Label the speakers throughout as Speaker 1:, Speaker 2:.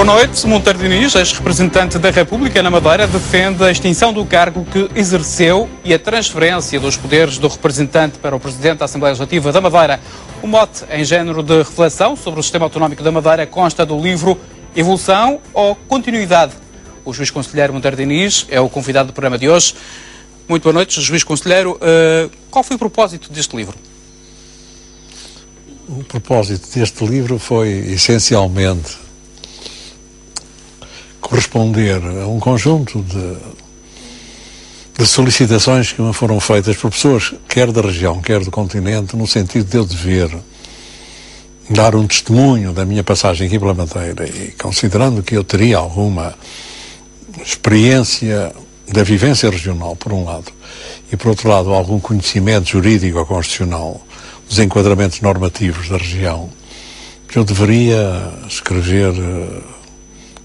Speaker 1: Boa noite. Monteiro Diniz, ex-representante da República na Madeira, defende a extinção do cargo que exerceu e a transferência dos poderes do representante para o Presidente da Assembleia Legislativa da Madeira. O mote em género de reflexão sobre o sistema autonómico da Madeira consta do livro Evolução ou Continuidade. O juiz conselheiro Monteiro Diniz é o convidado do programa de hoje. Muito boa noite, juiz conselheiro. Qual foi o propósito deste livro?
Speaker 2: O propósito deste livro foi, essencialmente, corresponder a um conjunto de solicitações que me foram feitas por pessoas, quer da região, quer do continente, no sentido de eu dever dar um testemunho da minha passagem aqui pela Madeira e considerando que eu teria alguma experiência da vivência regional, por um lado, e por outro lado algum conhecimento jurídico ou constitucional dos enquadramentos normativos da região, que eu deveria escrever,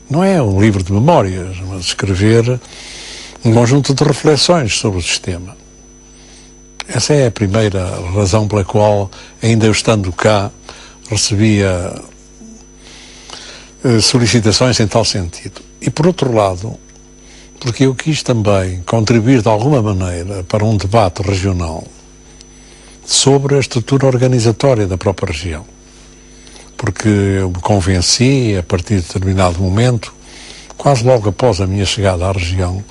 Speaker 2: não é um livro de memórias, mas escrever um conjunto de reflexões sobre o sistema. Essa é a primeira razão pela qual, ainda eu estando cá, recebia solicitações em tal sentido. E por outro lado, porque eu quis também contribuir de alguma maneira para um debate regional sobre a estrutura organizatória da própria região. Porque eu me convenci, a partir de determinado momento, quase logo após a minha chegada à região,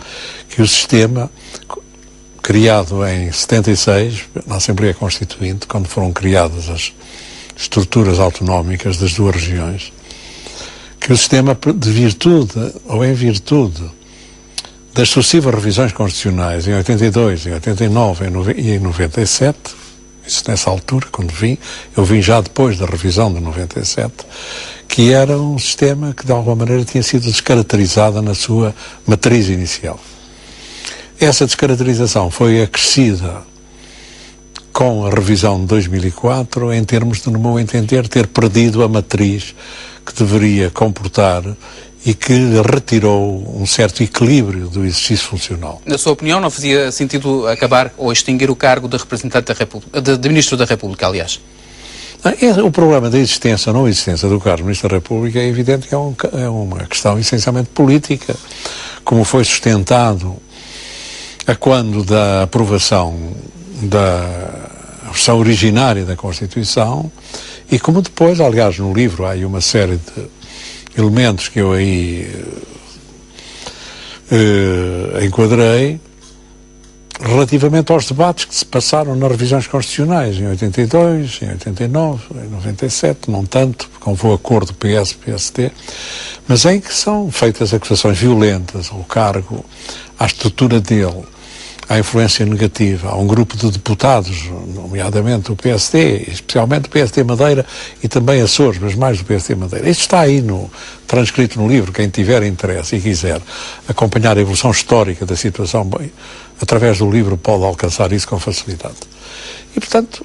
Speaker 2: que o sistema, criado em 76, na Assembleia Constituinte, quando foram criadas as estruturas autonómicas das duas regiões, que o sistema, de virtude, ou em virtude, das sucessivas revisões constitucionais, em 82, em 89 e em 97, isso nessa altura, quando vim, eu vim já depois da revisão de 97, que era um sistema que de alguma maneira tinha sido descaracterizado na sua matriz inicial. Essa descaracterização foi acrescida com a revisão de 2004, em termos de, no meu entender, ter perdido a matriz que deveria comportar e que retirou um certo equilíbrio do exercício funcional.
Speaker 1: Na sua opinião, não fazia sentido acabar ou extinguir o cargo de representante da República, de Ministro da República, aliás?
Speaker 2: O problema da existência ou não existência do cargo de Ministro da República é evidente que é uma questão essencialmente política, como foi sustentado a quando da aprovação da versão originária da Constituição e como depois, aliás, no livro há aí uma série de elementos que eu aí enquadrei relativamente aos debates que se passaram nas revisões constitucionais em 82, em 89, em 97, não tanto, como foi o acordo PS-PSD, mas em que são feitas acusações violentas ao cargo, à estrutura dele, à influência negativa, a um grupo de deputados, nomeadamente o PSD, especialmente o PSD Madeira e também Açores, mas mais o PSD Madeira. Isto está aí transcrito no livro, quem tiver interesse e quiser acompanhar a evolução histórica da situação, bem, através do livro pode alcançar isso com facilidade. E, portanto,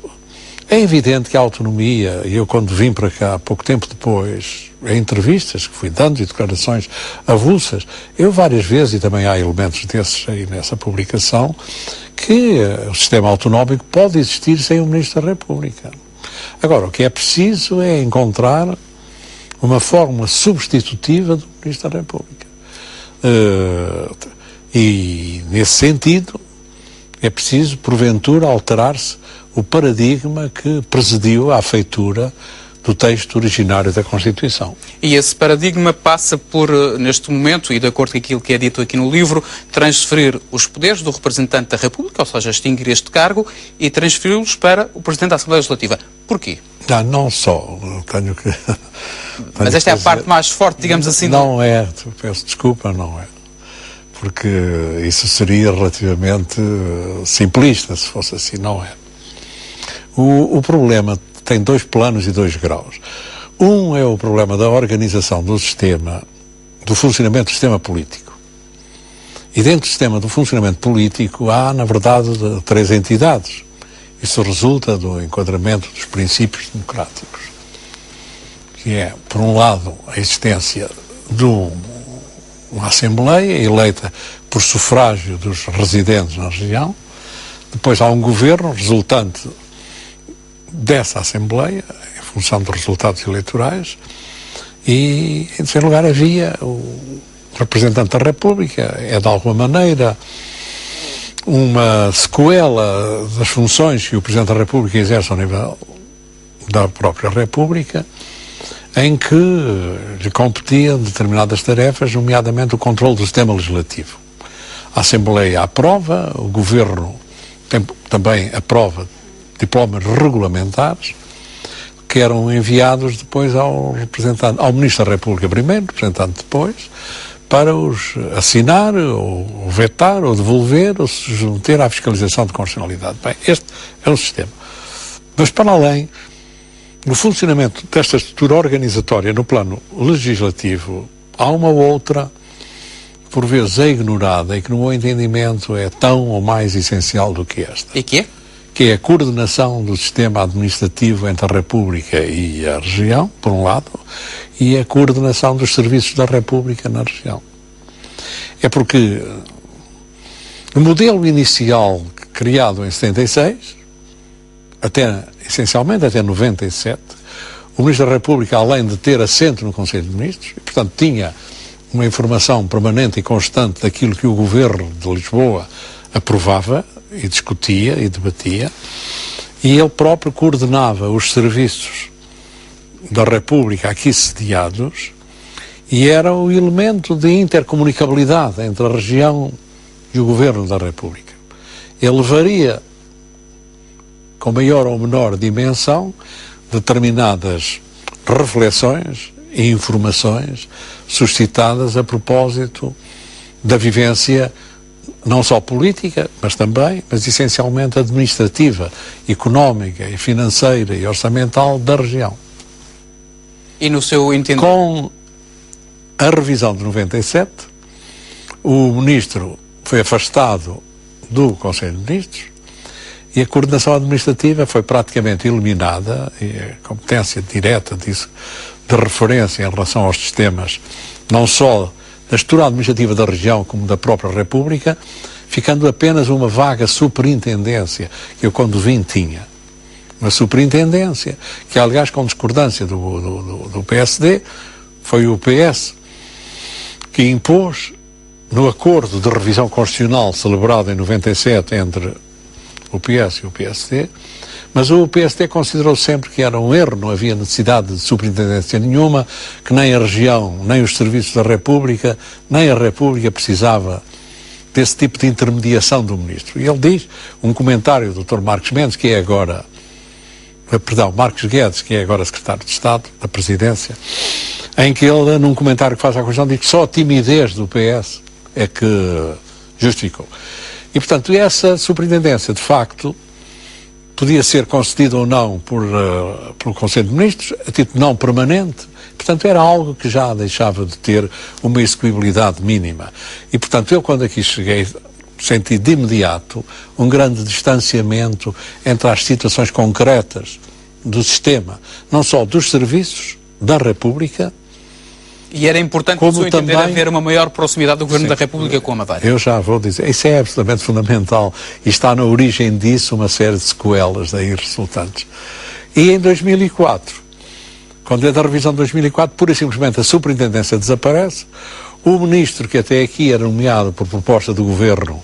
Speaker 2: é evidente que a autonomia, e eu quando vim para cá, pouco tempo depois, em entrevistas que fui dando e declarações avulsas, eu várias vezes, e também há elementos desses aí nessa publicação, que o sistema autonómico pode existir sem o Ministro da República. Agora, o que é preciso é encontrar uma fórmula substitutiva do Ministro da República. E, nesse sentido, é preciso, porventura, alterar-se o paradigma que presidiu à feitura do texto originário da Constituição.
Speaker 1: E esse paradigma passa por, neste momento, e de acordo com aquilo que é dito aqui no livro, transferir os poderes do representante da República, ou seja, extinguir este cargo e transferi-los para o Presidente da Assembleia Legislativa. Porquê?
Speaker 2: Não só, tenho que...
Speaker 1: Mas esta é a parte mais forte, digamos assim.
Speaker 2: Não é, peço desculpa, não é. Porque isso seria relativamente simplista, se fosse assim, não é. O problema tem dois planos e dois graus. Um é o problema da organização do sistema, do funcionamento do sistema político. E dentro do sistema do funcionamento político há, na verdade, três entidades. Isso resulta do enquadramento dos princípios democráticos. Que é, por um lado, a existência de uma Assembleia eleita por sufrágio dos residentes na região. Depois há um governo resultante dessa Assembleia, em função dos resultados eleitorais, E, em terceiro lugar, havia o representante da República, é de alguma maneira uma sequela das funções que o Presidente da República exerce ao nível da própria República, em que lhe competiam determinadas tarefas, nomeadamente o controle do sistema legislativo. A Assembleia aprova, o Governo também aprova diplomas regulamentares, que eram enviados depois ao Ministro da República primeiro, representante depois, para os assinar, ou vetar, ou devolver, ou se submeter à fiscalização de constitucionalidade. Bem, este é o sistema. Mas, para além do funcionamento desta estrutura organizatória no plano legislativo, há uma outra, que por vezes é ignorada e que, no meu entendimento, é tão ou mais essencial do que esta.
Speaker 1: E que é?
Speaker 2: Que é a coordenação do sistema administrativo entre a República e a região, por um lado, e a coordenação dos serviços da República na região. É porque no modelo inicial criado em 76, essencialmente até 97, o Ministro da República, além de ter assento no Conselho de Ministros, e, portanto, tinha uma informação permanente e constante daquilo que o Governo de Lisboa aprovava e discutia e debatia, e ele próprio coordenava os serviços da República aqui sediados e era o elemento de intercomunicabilidade entre a região e o Governo da República. Ele varia com maior ou menor dimensão determinadas reflexões e informações suscitadas a propósito da vivência não só política, mas essencialmente administrativa, económica e financeira e orçamental da região.
Speaker 1: E no seu entendimento?
Speaker 2: Com a revisão de 97, o Ministro foi afastado do Conselho de Ministros e a coordenação administrativa foi praticamente eliminada, e a competência direta disso, de referência em relação aos sistemas, não só da estrutura administrativa da região como da própria República, ficando apenas uma vaga superintendência que eu, quando vim, tinha. Uma superintendência que, aliás, com discordância do PSD, foi o PS que impôs, no acordo de revisão constitucional celebrado em 97 entre o PS e o PSD, mas o PSD considerou sempre que era um erro, não havia necessidade de superintendência nenhuma, que nem a região, nem os serviços da República, nem a República precisava desse tipo de intermediação do Ministro. E ele diz, um comentário do Dr. Marcos Mendes, que é agora, Marcos Guedes, que é agora Secretário de Estado da Presidência, em que ele, num comentário que faz à Constituição, diz que só a timidez do PS é que justificou. E, portanto, essa superintendência, de facto, podia ser concedida ou não pelo Conselho de Ministros, a título não permanente. Portanto, era algo que já deixava de ter uma execuibilidade mínima. E, portanto, eu, quando aqui cheguei, senti de imediato um grande distanciamento entre as situações concretas do sistema, não só dos serviços da República.
Speaker 1: E era importante, no seu entender, haver uma maior proximidade do Governo da República com a Madeira.
Speaker 2: Eu já vou dizer, isso é absolutamente fundamental e está na origem disso uma série de sequelas daí resultantes. E em 2004, quando é da revisão de 2004, pura e simplesmente a superintendência desaparece, o ministro que até aqui era nomeado por proposta do Governo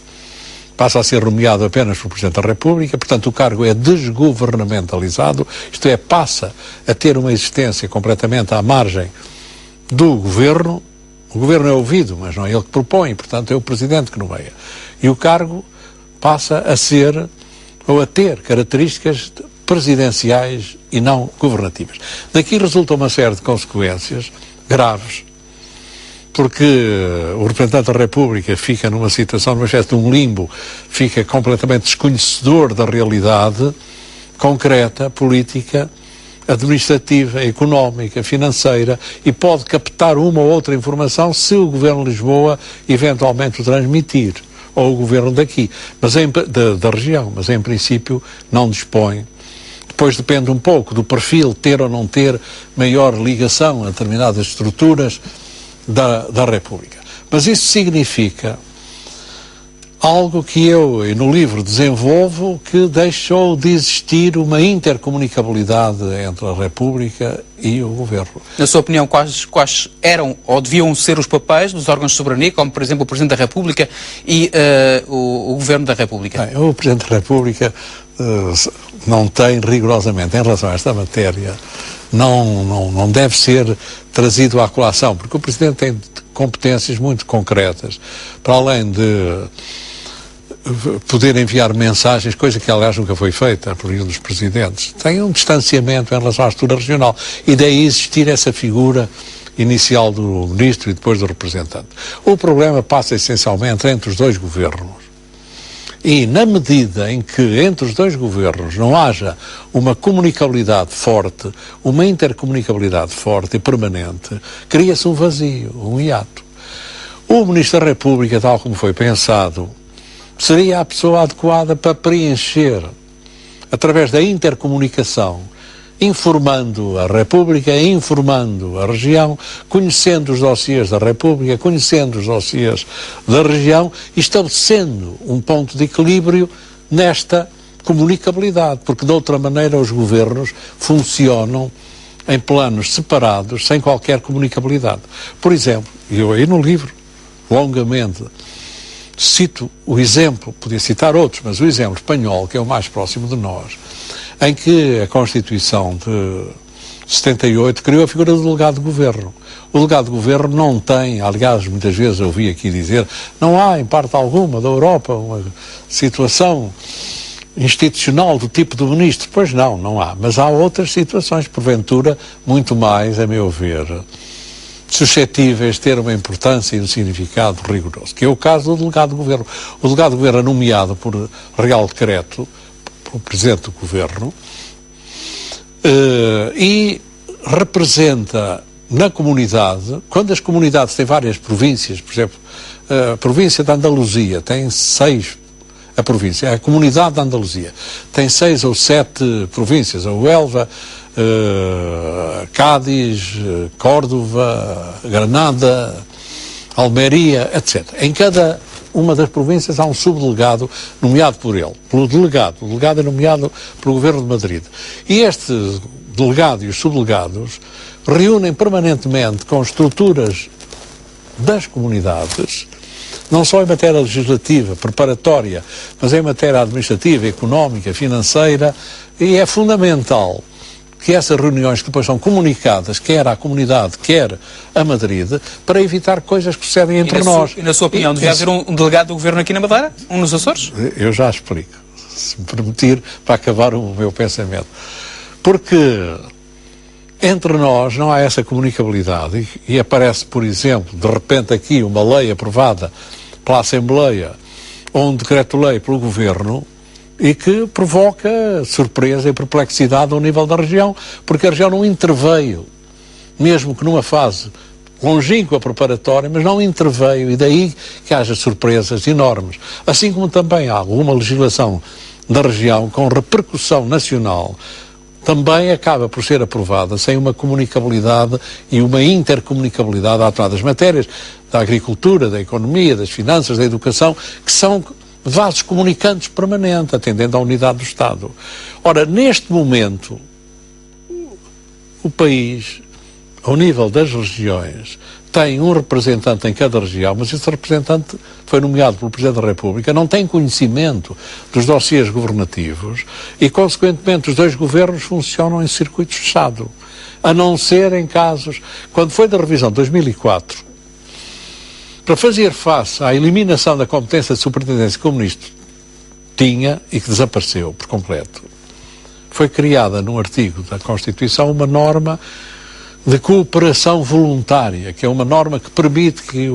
Speaker 2: passa a ser nomeado apenas pelo Presidente da República, portanto o cargo é desgovernamentalizado, isto é, passa a ter uma existência completamente à margem do Governo. O Governo é ouvido, mas não é ele que propõe, portanto é o Presidente que nomeia. E o cargo passa a ser, ou a ter, características presidenciais e não governativas. Daqui resulta uma série de consequências graves, porque o representante da República fica numa situação, numa espécie de um limbo, fica completamente desconhecedor da realidade concreta, política, administrativa, económica, financeira, e pode captar uma ou outra informação se o Governo de Lisboa eventualmente o transmitir, ou o Governo daqui, mas da região, mas em princípio não dispõe. Depois depende um pouco do perfil, ter ou não ter maior ligação a determinadas estruturas da República. Mas isso significa algo que eu, no livro, desenvolvo, que deixou de existir uma intercomunicabilidade entre a República e o Governo.
Speaker 1: Na sua opinião, quais eram ou deviam ser os papéis dos órgãos de soberania, como, por exemplo, o Presidente da República e o Governo da República?
Speaker 2: Bem, o Presidente da República não tem rigorosamente, em relação a esta matéria, não deve ser trazido à colação, porque o Presidente tem competências muito concretas, para além de poder enviar mensagens, coisa que aliás nunca foi feita por nenhum dos presidentes. Tem um distanciamento em relação à estrutura regional e daí existir essa figura inicial do ministro e depois do representante. O problema passa essencialmente entre os dois governos. E na medida em que entre os dois governos não haja uma comunicabilidade forte, uma intercomunicabilidade forte e permanente, cria-se um vazio, um hiato. O Ministro da República, tal como foi pensado, seria a pessoa adequada para preencher, através da intercomunicação, informando a República, informando a região, conhecendo os dossiês da República, conhecendo os dossiês da região, e estabelecendo um ponto de equilíbrio nesta comunicabilidade, porque de outra maneira os governos funcionam em planos separados, sem qualquer comunicabilidade. Por exemplo, eu aí no livro, longamente, cito o exemplo, podia citar outros, mas o exemplo espanhol, que é o mais próximo de nós, em que a Constituição de 78 criou a figura do delegado de governo. O delegado de governo não tem, aliás, muitas vezes eu ouvi aqui dizer, não há, em parte alguma, da Europa, uma situação institucional do tipo do ministro. Pois não há. Mas há outras situações, porventura, muito mais, a meu ver, suscetíveis de ter uma importância e um significado rigoroso, que é o caso do delegado de governo. O delegado de governo é nomeado por Real Decreto, o Presidente do Governo, e representa na comunidade, quando as comunidades têm várias províncias, por exemplo, a província da Andaluzia tem 6, a comunidade da Andaluzia tem 6 ou 7 províncias, a Huelva, Cádiz, Córdoba, Granada, Almeria, etc. Em cada uma das províncias há um subdelegado nomeado por ele, pelo delegado. O delegado é nomeado pelo Governo de Madrid. E este delegado e os subdelegados reúnem permanentemente com estruturas das comunidades, não só em matéria legislativa, preparatória, mas em matéria administrativa, económica, financeira, e é fundamental que essas reuniões que depois são comunicadas, quer à comunidade, quer a Madrid, para evitar coisas que sucedem entre nós.
Speaker 1: E na sua opinião, devia haver um delegado do Governo aqui na Madeira? Um nos Açores?
Speaker 2: Eu já explico, se me permitir, para acabar o meu pensamento. Porque entre nós não há essa comunicabilidade e aparece, por exemplo, de repente aqui uma lei aprovada pela Assembleia ou um decreto-lei pelo Governo e que provoca surpresa e perplexidade ao nível da região, porque a região não interveio, mesmo que numa fase longínqua preparatória, mas não interveio, e daí que haja surpresas enormes. Assim como também há alguma legislação da região com repercussão nacional, também acaba por ser aprovada sem uma comunicabilidade e uma intercomunicabilidade a todas as matérias da agricultura, da economia, das finanças, da educação, que são vasos comunicantes permanentes, atendendo à unidade do Estado. Ora, neste momento, o país, ao nível das regiões, tem um representante em cada região, mas esse representante foi nomeado pelo Presidente da República, não tem conhecimento dos dossiês governativos e, consequentemente, os dois governos funcionam em circuito fechado, a não ser em casos, quando foi da revisão de 2004, para fazer face à eliminação da competência de superintendência que o Ministro tinha e que desapareceu por completo, foi criada num artigo da Constituição uma norma de cooperação voluntária, que é uma norma que permite que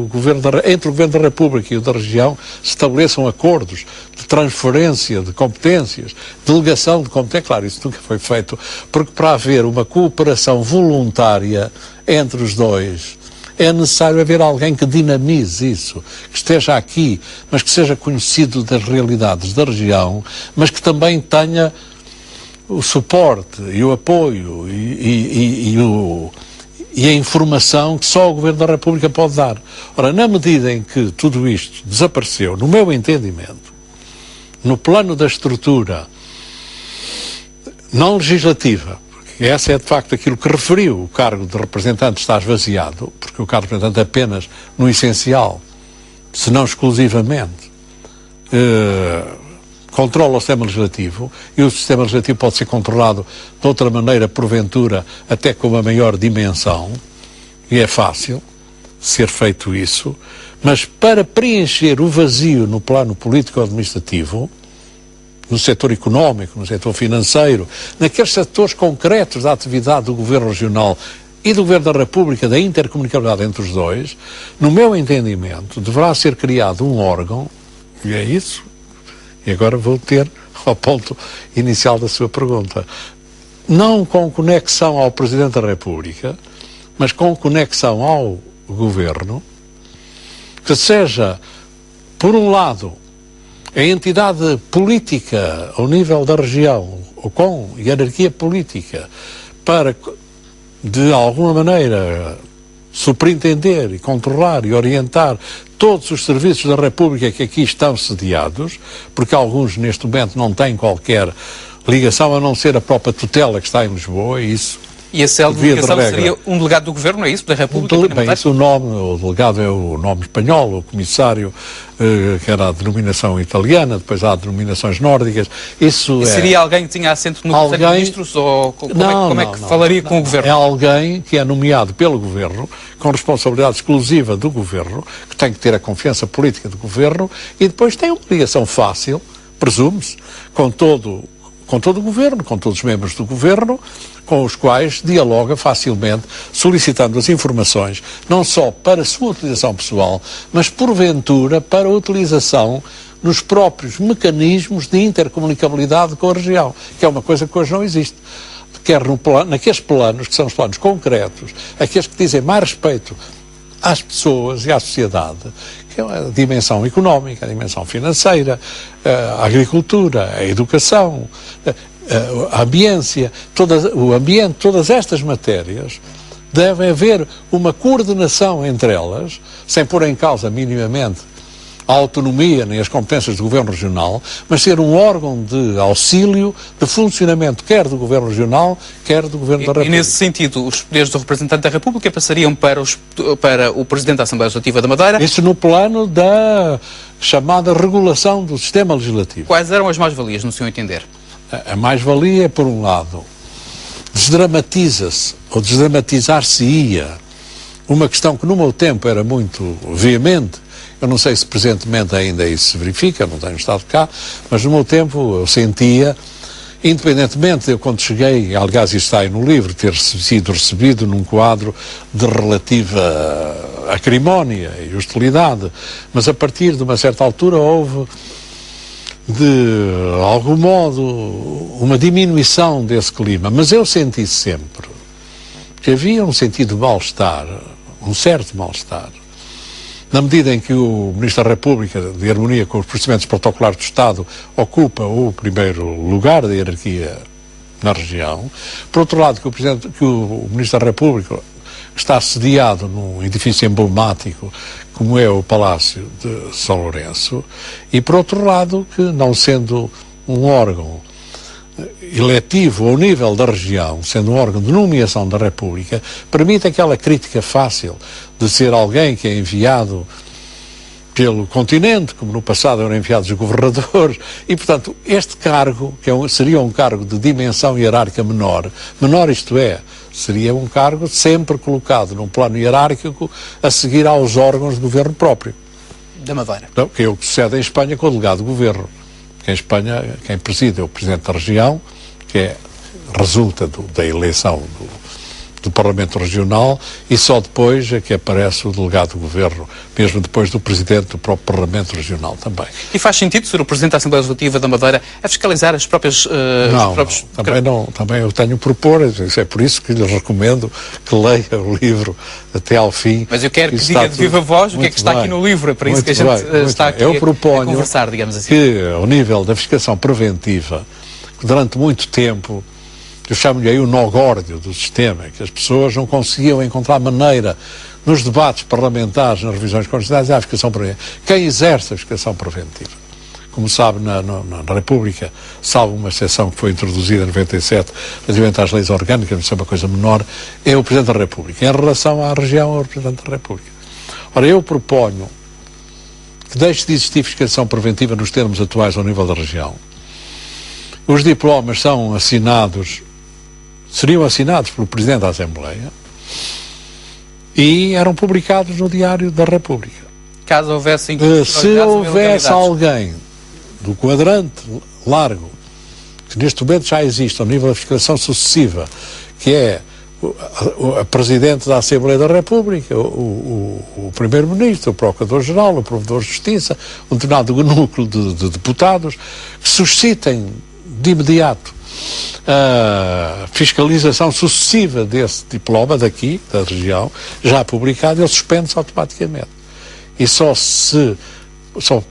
Speaker 2: entre o Governo da República e o da região se estabeleçam acordos de transferência de competências, delegação de competências. Claro, isso nunca foi feito, porque para haver uma cooperação voluntária entre os dois, é necessário haver alguém que dinamize isso, que esteja aqui, mas que seja conhecido das realidades da região, mas que também tenha o suporte e o apoio e a informação que só o Governo da República pode dar. Ora, na medida em que tudo isto desapareceu, no meu entendimento, no plano da estrutura não legislativa, porque essa é de facto aquilo que referiu, o cargo de representante está esvaziado, porque o cargo de representante apenas no essencial, se não exclusivamente, controla o sistema legislativo, e o sistema legislativo pode ser controlado de outra maneira, porventura, até com uma maior dimensão, e é fácil ser feito isso, mas para preencher o vazio no plano político-administrativo, no setor económico, no setor financeiro, naqueles setores concretos da atividade do Governo Regional e do Governo da República, da intercomunicabilidade entre os dois, no meu entendimento, deverá ser criado um órgão, e é isso, e agora vou ter ao ponto inicial da sua pergunta, não com conexão ao Presidente da República, mas com conexão ao Governo, que seja, por um lado, a entidade política ao nível da região, ou com hierarquia política, para, de alguma maneira, superintender e controlar e orientar todos os serviços da República que aqui estão sediados, porque alguns neste momento não têm qualquer ligação a não ser a própria tutela que está em Lisboa, e isso...
Speaker 1: E a célula de delegação seria um delegado do Governo, é isso? Da República?
Speaker 2: Bem, isso o delegado é o nome espanhol, o comissário, que era a denominação italiana, depois há denominações nórdicas. Isso
Speaker 1: seria alguém que tinha assento no Conselho de Ministros, ou como é que falaria com o Governo?
Speaker 2: É alguém que é nomeado pelo Governo, com responsabilidade exclusiva do Governo, que tem que ter a confiança política do Governo, e depois tem uma ligação fácil, presume-se, com todo o Governo, com todos os membros do Governo, com os quais dialoga facilmente, solicitando as informações, não só para a sua utilização pessoal, mas porventura para a utilização nos próprios mecanismos de intercomunicabilidade com a região, que é uma coisa que hoje não existe. Quer naqueles planos, que são os planos concretos, aqueles que dizem mais respeito às pessoas e à sociedade, que é a dimensão económica, a dimensão financeira, a agricultura, a educação, a ambiência, todas estas matérias, deve haver uma coordenação entre elas, sem pôr em causa minimamente a autonomia nem as competências do Governo Regional, mas ser um órgão de auxílio, de funcionamento, quer do Governo Regional, quer do Governo da República.
Speaker 1: E nesse sentido, os poderes do representante da República passariam para o Presidente da Assembleia Legislativa da Madeira?
Speaker 2: Isso no plano da chamada regulação do sistema legislativo.
Speaker 1: Quais eram as mais-valias, no seu entender?
Speaker 2: A mais-valia é, por um lado, desdramatiza-se, ou desdramatizar-se-ia, uma questão que no meu tempo era muito veemente. Eu não sei se presentemente ainda isso se verifica, não tenho estado cá, mas no meu tempo eu sentia, independentemente de eu, quando cheguei, aliás isso está aí no livro, ter sido recebido num quadro de relativa acrimónia e hostilidade, mas a partir de uma certa altura houve, de algum modo, uma diminuição desse clima, mas eu senti sempre que havia um sentido de mal-estar, um certo mal-estar, na medida em que o Ministro da República, de harmonia com os procedimentos protocolares do Estado, ocupa o primeiro lugar da hierarquia na região. Por outro lado, que o Ministro da República está sediado num edifício emblemático, como é o Palácio de São Lourenço, e por outro lado, que não sendo um órgão eletivo ao nível da região, sendo um órgão de nomeação da República, permite aquela crítica fácil de ser alguém que é enviado pelo continente, como no passado eram enviados os governadores, e portanto este cargo, que seria um cargo de dimensão hierárquica menor, isto é, seria um cargo sempre colocado num plano hierárquico a seguir aos órgãos de governo próprio.
Speaker 1: Da Madeira.
Speaker 2: Então, que é o que sucede em Espanha com o delegado do governo. Que em Espanha, quem preside é o Presidente da Região, que resulta da eleição do Parlamento Regional, e só depois é que aparece o delegado do Governo, mesmo depois do Presidente do próprio Parlamento Regional também.
Speaker 1: E faz sentido ser o Presidente da Assembleia Legislativa da Madeira a fiscalizar as próprias...
Speaker 2: Também eu tenho a propor, é por isso que lhe recomendo que leia o livro até ao fim.
Speaker 1: Mas eu quero que diga de viva voz o que é que está aqui no livro, é para isso que a gente está aqui a conversar, digamos assim.
Speaker 2: Que, ao nível da fiscalização preventiva, que durante muito tempo eu chamo-lhe aí o nó górdio do sistema, que as pessoas não conseguiam encontrar maneira nos debates parlamentares, nas revisões constitucionais, a fiscalização preventiva. Quem exerce a fiscalização preventiva? Como sabe, na República, salvo uma exceção que foi introduzida em 97, relativamente às leis orgânicas, não é uma coisa menor, é o Presidente da República. Em relação à região, é o Representante da República. Ora, eu proponho que deixe de existir fiscalização preventiva nos termos atuais ao nível da região. Os diplomas seriam assinados pelo Presidente da Assembleia e eram publicados no Diário da República.
Speaker 1: Caso houvesse
Speaker 2: se houvesse alguém do quadrante largo, que neste momento já existe ao nível da fiscalização sucessiva, que é a Presidente da Assembleia da República, o Primeiro-Ministro, o Procurador-Geral, o Provedor de Justiça, um determinado núcleo de deputados, que suscitem de imediato a fiscalização sucessiva desse diploma daqui, da região, já publicado, ele suspende-se automaticamente. E só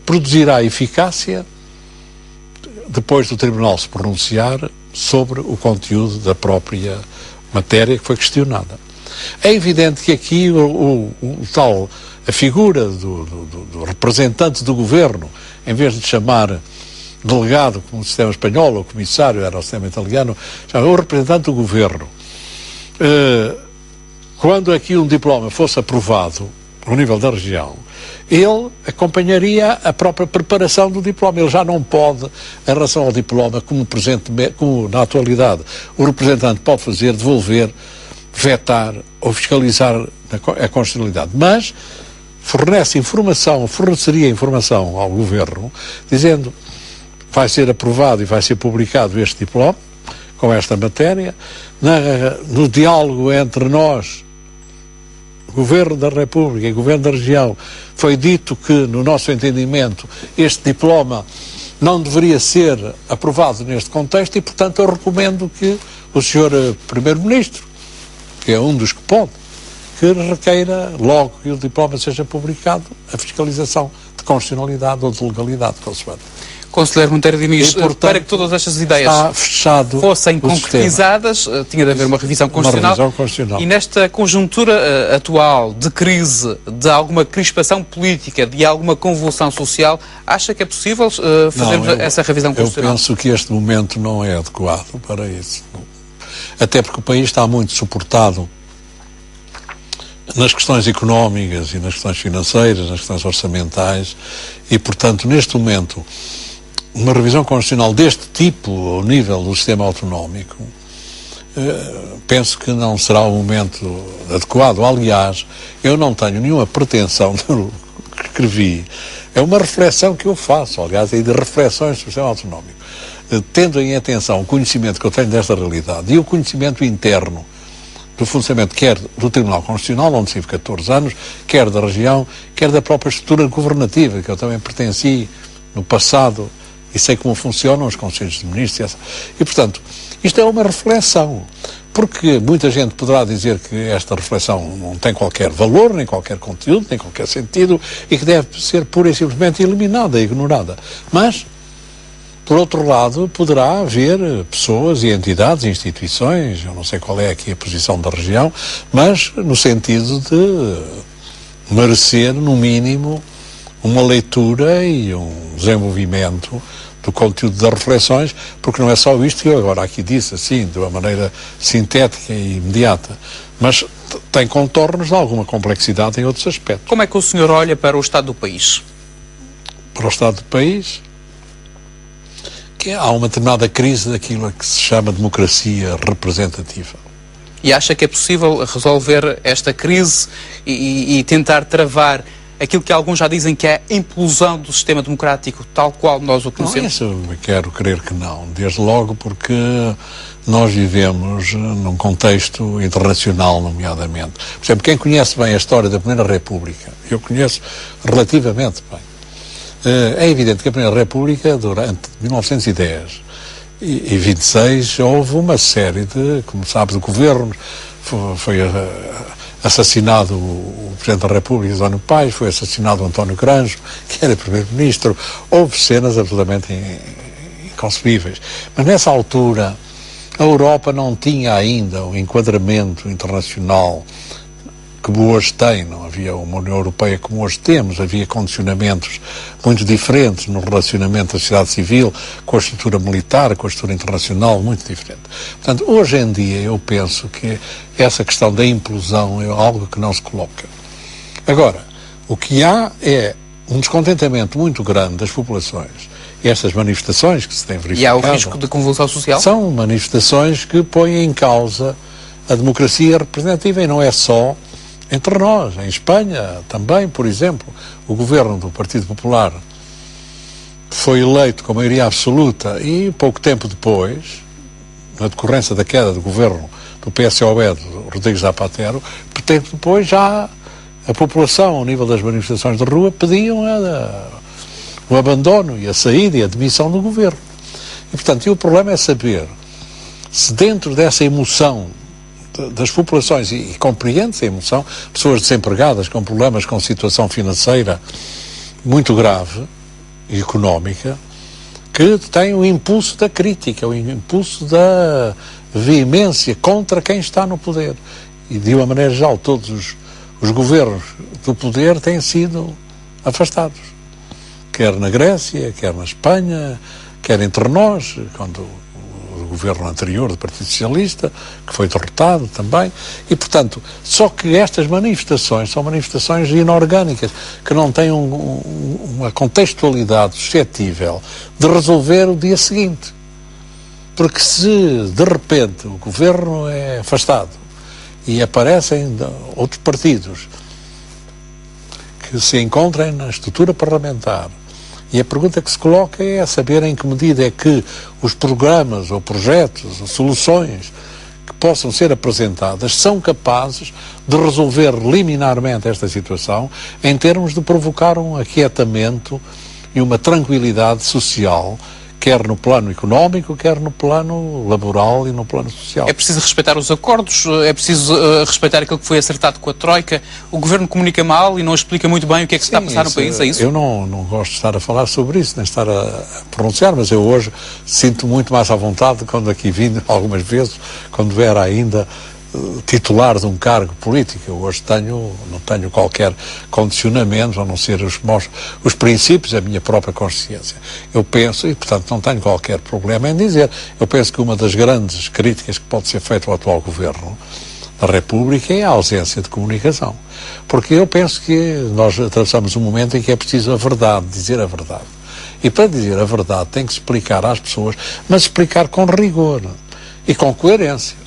Speaker 2: produzirá eficácia depois do Tribunal se pronunciar sobre o conteúdo da própria matéria que foi questionada. É evidente que aqui a figura do representante do governo, em vez de chamar delegado como o sistema espanhol, ou comissário, era o sistema italiano, chama o representante do governo. Quando aqui um diploma fosse aprovado ao nível da região, ele acompanharia a própria preparação do diploma. Ele já não pode, em relação ao diploma, como na atualidade o representante pode fazer, devolver, vetar ou fiscalizar a constitucionalidade. Mas forneceria informação ao governo, dizendo: vai ser aprovado e vai ser publicado este diploma, com esta matéria, no diálogo entre nós, Governo da República e Governo da Região, foi dito que, no nosso entendimento, este diploma não deveria ser aprovado neste contexto e, portanto, eu recomendo que o Sr. Primeiro-Ministro, que é um dos que pode, que requeira, logo que o diploma seja publicado, a fiscalização de constitucionalidade ou de legalidade, consoante.
Speaker 1: Conselheiro Monteiro Diniz, para que todas estas ideias fossem concretizadas, tinha de haver uma revisão constitucional. E nesta conjuntura atual de crise, de alguma crispação política, de alguma convulsão social, acha que é possível fazermos essa revisão constitucional?
Speaker 2: Eu penso que este momento não é adequado para isso. Até porque o país está muito suportado nas questões económicas e nas questões financeiras, nas questões orçamentais, e, portanto, neste momento, uma revisão constitucional deste tipo, ao nível do sistema autonómico, penso que não será o momento adequado. Aliás, eu não tenho nenhuma pretensão do que escrevi. É uma reflexão que eu faço, aliás, é de reflexões sobre o sistema autonómico. Tendo em atenção o conhecimento que eu tenho desta realidade e o conhecimento interno do funcionamento, quer do Tribunal Constitucional, onde estive 14 anos, quer da região, quer da própria estrutura governativa, que eu também pertenci no passado, e sei como funcionam os conselhos de ministros. E, portanto, isto é uma reflexão. Porque muita gente poderá dizer que esta reflexão não tem qualquer valor, nem qualquer conteúdo, nem qualquer sentido, e que deve ser pura e simplesmente eliminada, ignorada. Mas, por outro lado, poderá haver pessoas e entidades, instituições, eu não sei qual é aqui a posição da região, mas no sentido de merecer, no mínimo, uma leitura e um desenvolvimento do conteúdo das reflexões, porque não é só isto que eu agora aqui disse, assim, de uma maneira sintética e imediata, mas tem contornos de alguma complexidade em outros aspectos.
Speaker 1: Como é que o senhor olha para o estado do país?
Speaker 2: Para o estado do país, que há uma determinada crise daquilo que se chama democracia representativa.
Speaker 1: E acha que é possível resolver esta crise e tentar travar aquilo que alguns já dizem que é a implosão do sistema democrático tal qual nós o conhecemos?
Speaker 2: Não, isso eu quero crer que não. Desde logo porque nós vivemos num contexto internacional, nomeadamente. Por exemplo, quem conhece bem a história da Primeira República, eu conheço relativamente bem, é evidente que a Primeira República, durante 1910 e 26, houve uma série de, como sabe, de governos. Foi assassinado o Presidente da República, António Paes, foi assassinado o António Granjo, que era Primeiro-Ministro. Houve cenas absolutamente inconcebíveis. Mas nessa altura A Europa não tinha ainda um enquadramento internacional como hoje tem, não havia uma União Europeia como hoje temos, havia condicionamentos muito diferentes no relacionamento da sociedade civil com a estrutura militar, com a estrutura internacional, muito diferente. Portanto, hoje em dia eu penso que essa questão da implosão é algo que não se coloca. Agora, o que há é um descontentamento muito grande das populações. Estas manifestações que se têm verificado...
Speaker 1: E há o risco de convulsão social?
Speaker 2: São manifestações que põem em causa a democracia representativa, e não é só entre nós. Em Espanha também, por exemplo, o governo do Partido Popular foi eleito com maioria absoluta e pouco tempo depois, na decorrência da queda do governo do PSOE, do Rodrigo Zapatero, tempo depois já a população, ao nível das manifestações de rua, pediam o abandono e a saída e a demissão do governo. E, portanto, o problema é saber se dentro dessa emoção das populações, e compreende-se a emoção, pessoas desempregadas com problemas com situação financeira muito grave e económica, que têm o impulso da crítica, o impulso da veemência contra quem está no poder. E, de uma maneira geral, todos os governos do poder têm sido afastados. Quer na Grécia, quer na Espanha, quer entre nós, quando o governo anterior do Partido Socialista, que foi derrotado também, e, portanto, só que estas manifestações são manifestações inorgânicas, que não têm uma contextualidade suscetível de resolver o dia seguinte. Porque se, de repente, o governo é afastado e aparecem outros partidos que se encontrem na estrutura parlamentar, e a pergunta que se coloca é saber em que medida é que os programas ou projetos ou soluções que possam ser apresentadas são capazes de resolver liminarmente esta situação em termos de provocar um aquietamento e uma tranquilidade social, quer no plano económico, quer no plano laboral e no plano social.
Speaker 1: É preciso respeitar os acordos, é preciso respeitar aquilo que foi acertado com a Troika. O Governo comunica mal e não explica muito bem o que é que se está a passar no país, é isso?
Speaker 2: Eu não gosto de estar a falar sobre isso, nem estar a pronunciar, mas eu hoje sinto muito mais à vontade quando aqui vim algumas vezes, quando era ainda titular de um cargo político. Eu hoje não tenho qualquer condicionamento, a não ser os princípios da minha própria consciência. Eu penso, e portanto não tenho qualquer problema em dizer, eu penso que uma das grandes críticas que pode ser feita ao atual governo da República é a ausência de comunicação. Porque eu penso que nós atravessamos um momento em que é preciso a verdade, dizer a verdade. E para dizer a verdade tem que explicar às pessoas, mas explicar com rigor e com coerência.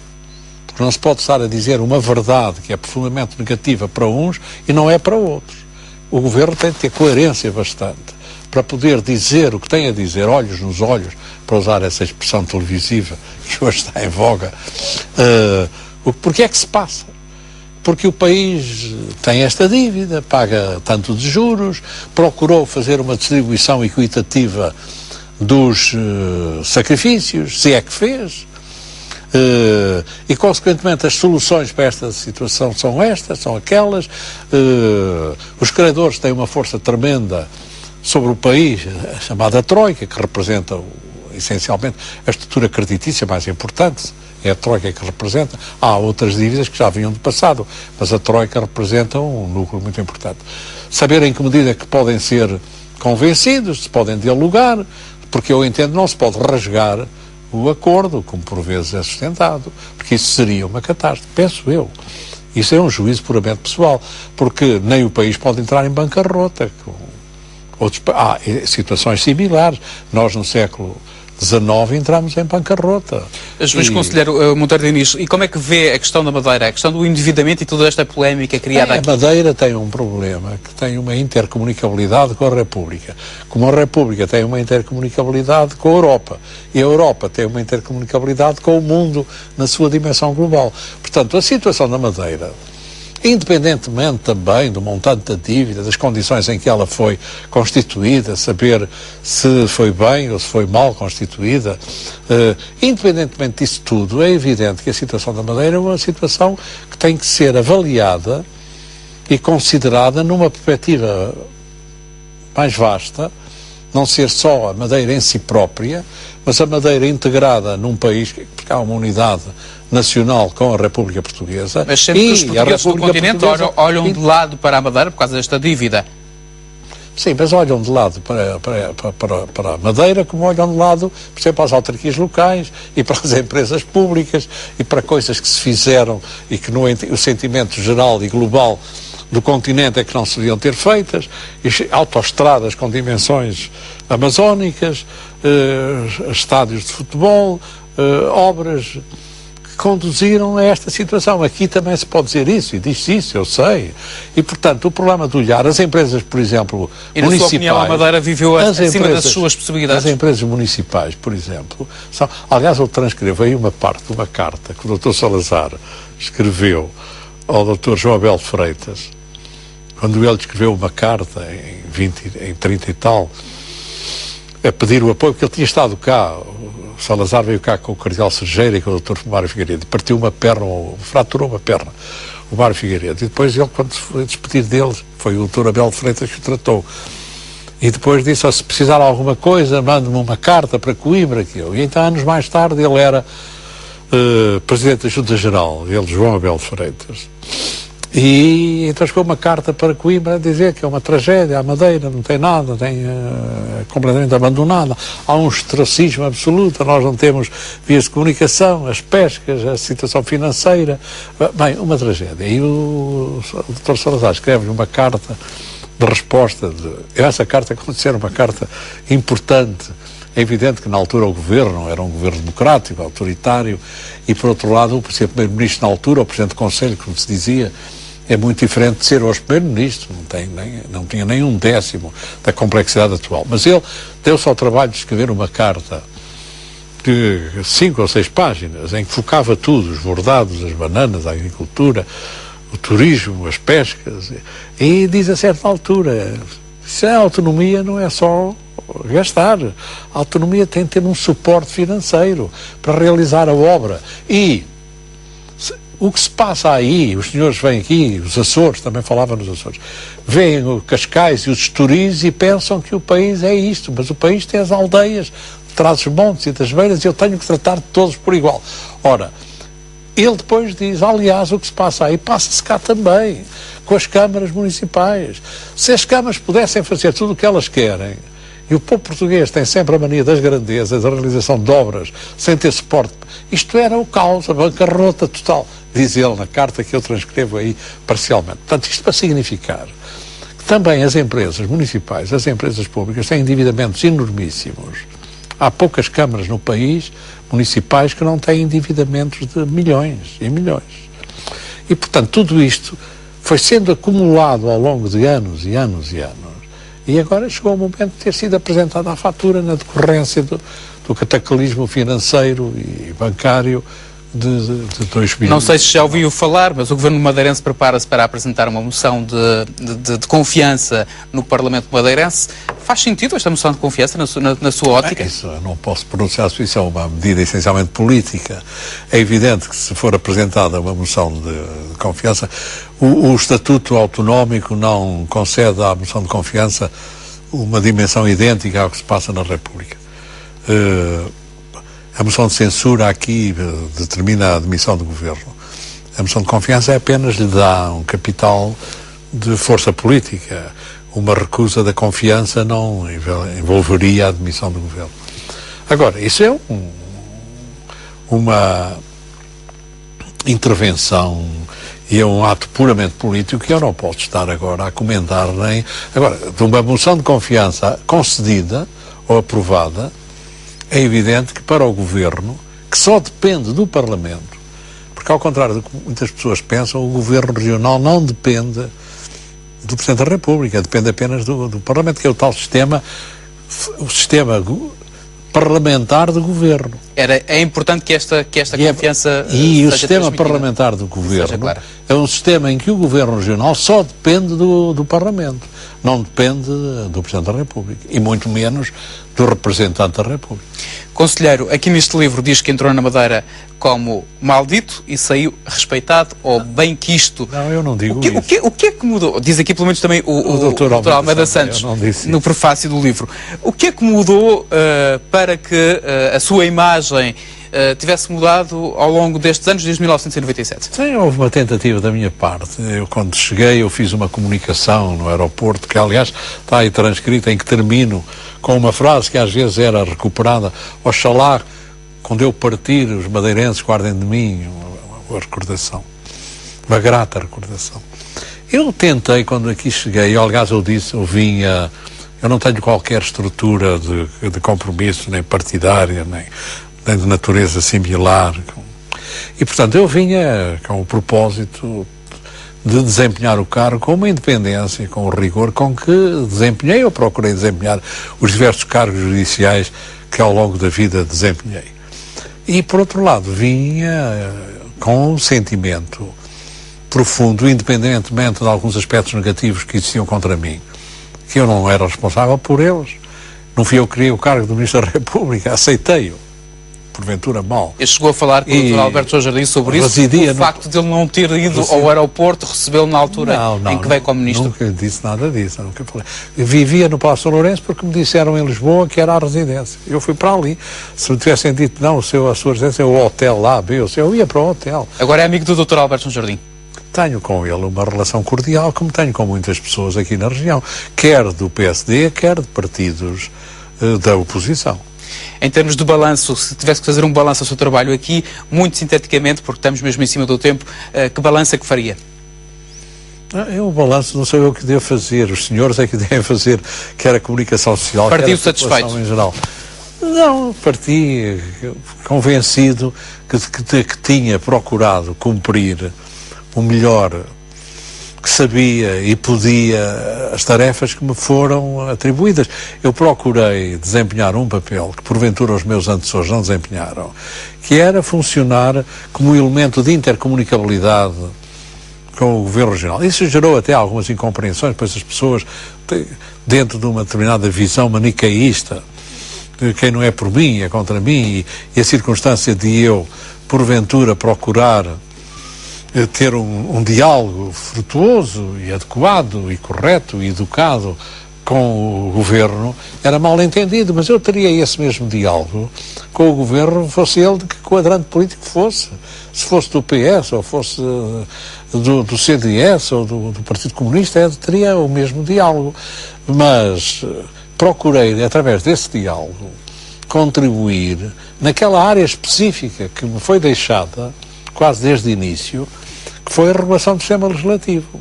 Speaker 2: Porque não se pode estar a dizer uma verdade que é profundamente negativa para uns e não é para outros. O governo tem de ter coerência bastante para poder dizer o que tem a dizer, olhos nos olhos, para usar essa expressão televisiva que hoje está em voga. Porque é que se passa? Porque o país tem esta dívida, paga tanto de juros, procurou fazer uma distribuição equitativa dos sacrifícios, se é que fez. E, consequentemente, as soluções para esta situação são estas, são aquelas. Os credores têm uma força tremenda sobre o país, a chamada Troika, que representa essencialmente a estrutura creditícia mais importante. É a Troika que representa. Há outras dívidas que já vinham do passado, mas a Troika representa um núcleo muito importante. Saber em que medida é que podem ser convencidos, se podem dialogar, porque eu entendo não se pode rasgar o acordo, como por vezes é sustentado, porque isso seria uma catástrofe, penso eu. Isso é um juízo puramente pessoal, porque nem o país pode entrar em bancarrota. Há situações similares. Nós, no século XIX, entramos em bancarrota.
Speaker 1: Mas, conselheiro Monteiro Diniz, e como é que vê a questão da Madeira, a questão do endividamento e toda esta polémica criada aqui?
Speaker 2: A Madeira tem um problema, que tem uma intercomunicabilidade com a República. Como a República tem uma intercomunicabilidade com a Europa, e a Europa tem uma intercomunicabilidade com o mundo na sua dimensão global. Portanto, a situação da Madeira, independentemente também do montante da dívida, das condições em que ela foi constituída, saber se foi bem ou se foi mal constituída, independentemente disso tudo, é evidente que a situação da Madeira é uma situação que tem que ser avaliada e considerada numa perspectiva mais vasta, não ser só a Madeira em si própria, mas a Madeira integrada num país, porque que há uma unidade nacional com a República Portuguesa.
Speaker 1: Mas sempre que os portugueses do continente olham de lado para a Madeira por causa desta dívida.
Speaker 2: Sim, mas olham de lado para a Madeira, como olham de lado, por exemplo, para as autarquias locais e para as empresas públicas e para coisas que se fizeram e que o sentimento geral e global do continente é que não se deviam ter feitas, autoestradas com dimensões amazónicas, estádios de futebol, obras que conduziram a esta situação. Aqui também se pode dizer isso, e diz-se isso, eu sei. E, portanto, o problema do olhar, as empresas, por exemplo,
Speaker 1: e, na sua opinião, a Madeira viveu acima das suas possibilidades?
Speaker 2: As empresas municipais, por exemplo, são... Aliás, eu transcrevo aí uma parte de uma carta que o Dr. Salazar escreveu ao Dr. João Abel Freitas, quando ele escreveu uma carta em 30 e tal, a pedir o apoio, porque ele tinha estado cá, o Salazar veio cá com o Cardeal Sergeira e com o Dr. Mário Figueiredo, partiu uma perna, fraturou uma perna, o Mário Figueiredo, e depois ele, quando se foi despedir dele, foi o Dr. Abel Freitas que o tratou, e depois disse, se precisar de alguma coisa, mande-me uma carta para Coimbra, e então, anos mais tarde, ele era Presidente da Junta Geral, ele, João Abel Freitas, e então chegou uma carta para Coimbra a dizer que é uma tragédia, a Madeira não tem nada, é completamente abandonada, há um ostracismo absoluto, nós não temos vias de comunicação, as pescas, a situação financeira, bem, uma tragédia. E o Dr. Salazar escreve uma carta de resposta, essa carta considera uma carta importante. É evidente que na altura o governo era um governo democrático, autoritário, e por outro lado o primeiro-ministro na altura, o presidente do Conselho, como se dizia, é muito diferente de ser hoje primeiro-ministro, não tinha nem um décimo da complexidade atual. Mas ele deu-se ao trabalho de escrever uma carta de 5 ou 6 páginas, em que focava tudo, os bordados, as bananas, a agricultura, o turismo, as pescas, e diz a certa altura, se a autonomia não é só gastar, a autonomia tem de ter um suporte financeiro para realizar a obra. E o que se passa aí, os senhores vêm aqui, os Açores, também falava nos Açores, veem o Cascais e os Estoriz e pensam que o país é isto, mas o país tem as aldeias de Trás-os-Montes e das Beiras e eu tenho que tratar de todos por igual. Ora, ele depois diz, aliás, o que se passa aí passa-se cá também, com as câmaras municipais. Se as câmaras pudessem fazer tudo o que elas querem, e o povo português tem sempre a mania das grandezas, da realização de obras, sem ter suporte. Isto era o caos, a bancarrota total, diz ele na carta que eu transcrevo aí parcialmente. Portanto, isto para significar que também as empresas municipais, as empresas públicas, têm endividamentos enormíssimos. Há poucas câmaras no país municipais que não têm endividamentos de milhões e milhões. E, portanto, tudo isto foi sendo acumulado ao longo de anos e anos e anos. E agora chegou o momento de ter sido apresentada a fatura na decorrência do cataclismo financeiro e bancário de 2000.
Speaker 1: Não sei se já ouviu falar, mas o governo madeirense prepara-se para apresentar uma moção de confiança no Parlamento madeirense. Faz sentido esta moção de confiança na sua ótica?
Speaker 2: Isso, eu não posso pronunciar se isso é uma medida essencialmente política. É evidente que se for apresentada uma moção de confiança, o Estatuto Autonómico não concede à moção de confiança uma dimensão idêntica ao que se passa na República. A moção de censura aqui determina a admissão do governo. A moção de confiança apenas lhe dá um capital de força política. Uma recusa da confiança não envolveria a admissão do governo. Agora, isso é uma intervenção e é um ato puramente político que eu não posso estar agora a comentar nem... Agora, de uma moção de confiança concedida ou aprovada, é evidente que para o governo, que só depende do Parlamento, porque ao contrário do que muitas pessoas pensam, o governo regional não depende do Presidente da República, depende apenas do Parlamento, que é o tal sistema, o sistema parlamentar do governo.
Speaker 1: É importante que esta confiança
Speaker 2: e o sistema parlamentar do governo é um sistema em que o governo regional só depende do Parlamento, não depende do Presidente da República e muito menos do representante da República.
Speaker 1: Conselheiro, aqui neste livro diz que entrou na Madeira como maldito e saiu respeitado ou bem quisto.
Speaker 2: Não, eu não digo isso.
Speaker 1: O que é que mudou? Diz aqui pelo menos também o Dr. Almeida Santos no prefácio do livro. O que é que mudou para que a sua imagem tivesse mudado ao longo destes anos, desde 1997?
Speaker 2: Sim, houve uma tentativa da minha parte. Eu, quando cheguei, eu fiz uma comunicação no aeroporto, que aliás está aí transcrita, em que termino com uma frase que às vezes era recuperada: oxalá, quando eu partir, os madeirenses guardem de mim uma recordação, uma grata recordação. Eu tentei, quando aqui cheguei, aliás eu disse, eu não tenho qualquer estrutura de compromisso, nem partidária, nem de natureza similar. E, portanto, eu vinha com o propósito de desempenhar o cargo com uma independência, com o rigor com que desempenhei, ou procurei desempenhar os diversos cargos judiciais que ao longo da vida desempenhei. E, por outro lado, vinha com um sentimento profundo, independentemente de alguns aspectos negativos que existiam contra mim, que eu não era responsável por eles. Não fui eu que criei o cargo do Ministro da República, aceitei-o, porventura mal.
Speaker 1: Eu chegou a falar com o Dr. Alberto Jardim sobre isso, o facto de ele não ter ido ao aeroporto, recebê-lo na altura em que veio como Ministro?
Speaker 2: Nunca disse nada disso, nunca falei. Eu vivia no Palácio São Lourenço porque me disseram em Lisboa que era a residência. Eu fui para ali. Se me tivessem dito, não, a sua residência é o hotel lá, B, eu ia para o hotel.
Speaker 1: Agora é amigo do Dr. Alberto Jardim?
Speaker 2: Tenho com ele uma relação cordial, como tenho com muitas pessoas aqui na região, quer do PSD, quer de partidos da oposição.
Speaker 1: Em termos de balanço, se tivesse que fazer um balanço ao seu trabalho aqui, muito sinteticamente, porque estamos mesmo em cima do tempo, que balanço é que faria?
Speaker 2: O balanço não sou eu que devo fazer, os senhores é que devem fazer, quer a comunicação social,
Speaker 1: Partido
Speaker 2: quer a
Speaker 1: satisfeito
Speaker 2: em geral. Não, parti convencido que tinha procurado cumprir o melhor que sabia e podia as tarefas que me foram atribuídas. Eu procurei desempenhar um papel que porventura os meus antecessores não desempenharam, que era funcionar como elemento de intercomunicabilidade com o Governo Regional. Isso gerou até algumas incompreensões, pois as pessoas, dentro de uma determinada visão manicaísta, de quem não é por mim é contra mim, e a circunstância de eu, porventura, procurar ter um diálogo frutuoso e adequado e correto e educado com o Governo, era mal entendido, mas eu teria esse mesmo diálogo com o Governo, fosse ele de que quadrante político fosse. Se fosse do PS, ou fosse do CDS, ou do Partido Comunista, eu teria o mesmo diálogo. Mas procurei, através desse diálogo, contribuir naquela área específica que me foi deixada, quase desde o início, que foi a regulação do sistema legislativo.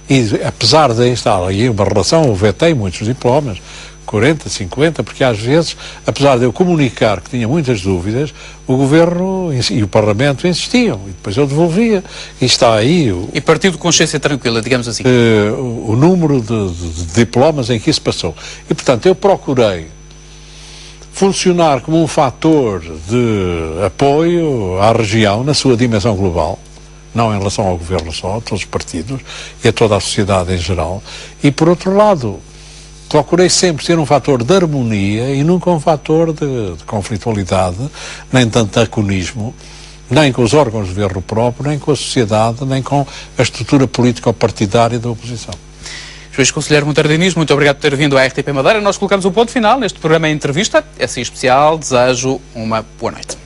Speaker 2: E apesar de estar aí uma relação, eu vetei muitos diplomas, 40, 50, porque às vezes, apesar de eu comunicar que tinha muitas dúvidas, o Governo e o Parlamento insistiam, e depois eu devolvia. E está aí...
Speaker 1: E partiu de consciência tranquila, digamos assim?
Speaker 2: O número de diplomas em que isso passou. E, portanto, eu procurei funcionar como um fator de apoio à região na sua dimensão global, não em relação ao Governo só, a todos os partidos e a toda a sociedade em geral. E, por outro lado, procurei sempre ser um fator de harmonia e nunca um fator de conflitualidade, nem de antagonismo, nem com os órgãos de governo próprio, nem com a sociedade, nem com a estrutura político-partidária da oposição.
Speaker 1: Juiz Conselheiro Monteiro Diniz, muito obrigado por ter vindo à RTP Madeira. Nós colocamos o ponto final neste programa em entrevista. Assim especial, desejo uma boa noite.